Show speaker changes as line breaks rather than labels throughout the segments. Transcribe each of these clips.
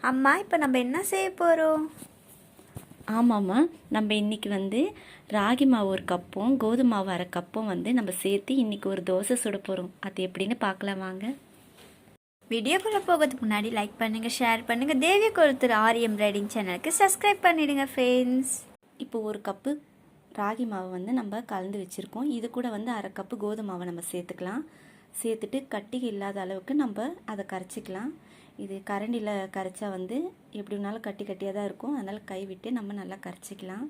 அம்மா இப்போ நம்ம என்ன செய்ய போகிறோம்?
ஆமாம்மா, நம்ம இன்றைக்கி ராகி மாவு ஒரு கப்பும் கோதுமை மாவு அரை கப்பும் நம்ம சேர்த்து இன்றைக்கி ஒரு தோசை சுட போகிறோம். அது எப்படின்னு பார்க்கலாம் வாங்க.
வீடியோக்குள்ளே போகிறதுக்கு முன்னாடி லைக் பண்ணுங்கள், ஷேர் பண்ணுங்கள், தேவி கொளுத்தூர் ஆரியம் ரைடிங் சேனலுக்கு சப்ஸ்கிரைப் பண்ணிவிடுங்க ஃப்ரெண்ட்ஸ்.
இப்போ ஒரு கப்பு ராகி மாவு நம்ம கலந்து வச்சுருக்கோம். இது கூட அரை கப்பு கோதுமை மாவை நம்ம சேர்த்துக்கலாம். சேர்த்துட்டு கட்டி இல்லாத அளவுக்கு நம்ம அதை கரைச்சிக்கலாம். இது கரண்டியில் கரைச்சா எப்படி வேணாலும் கட்டி கட்டியாக தான் இருக்கும். அதனால் கை விட்டு நம்ம நல்லா கரைச்சிக்கலாம்.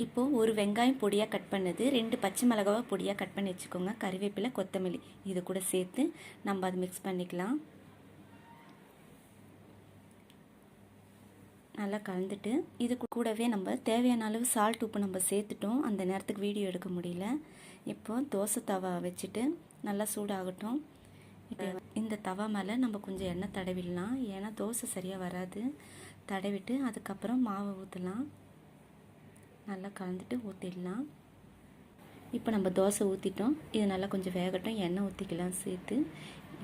இப்போது ஒரு வெங்காயம் பொடியாக கட் பண்ணது, 2 பச்சை மிளகாவை பொடியாக கட் பண்ணி வச்சுக்கோங்க. கறிவேப்பிலை, கொத்தமல்லி இது கூட சேர்த்து நம்ம அதை மிக்ஸ் பண்ணிக்கலாம். நல்லா கலந்துட்டு இது கூடவே நம்ம தேவையான அளவு சால்ட் உப்பு நம்ம சேர்த்துட்டோம். அந்த நேரத்துக்கு வீடியோ எடுக்க முடியல. இப்போது தோசை தவா வச்சுட்டு நல்லா சூடாகட்டும். இப்போ இந்த தவா மேலே நம்ம கொஞ்சம் எண்ணெய் தடவிடலாம். ஏன்னா தோசை சரியாக வராது. தடவிட்டு அதுக்கப்புறம் மாவை ஊற்றலாம். நல்லா கலந்துட்டு ஊற்றிடலாம். இப்போ நம்ம தோசை ஊற்றிட்டோம். இது நல்லா கொஞ்சம் வேகட்டும். எண்ணெய் ஊற்றிக்கலாம் சேர்த்து.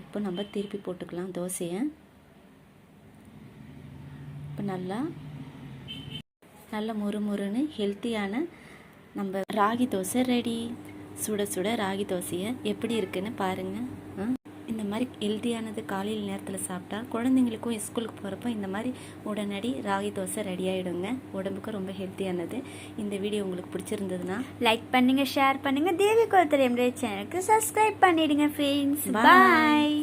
இப்போ நம்ம திருப்பி போட்டுக்கலாம் தோசையை. இப்போ நல்லா முறுமுறுன்னு ஹெல்த்தியான நம்ம ராகி தோசை ரெடி. சுட சுட ராகி தோசையை எப்படி இருக்குன்னு பாருங்கள். இந்த மாதிரி ஹெல்த்தியானது காலையில் நேரத்தில் சாப்பிட்டா குழந்தைங்களுக்கும் ஸ்கூலுக்கு போகிறப்போ இந்த மாதிரி உடனடி ராகி தோசை ரெடி ஆகிடுங்க. உடம்புக்கு ரொம்ப ஹெல்த்தியானது. இந்த வீடியோ உங்களுக்கு பிடிச்சிருந்ததுன்னா
லைக் பண்ணுங்கள், ஷேர் பண்ணுங்கள், தேவி கொளுத்தூர் சேனலுக்கு சப்ஸ்கிரைப் பண்ணிவிடுங்க ஃப்ரெண்ட்ஸ். பாய்.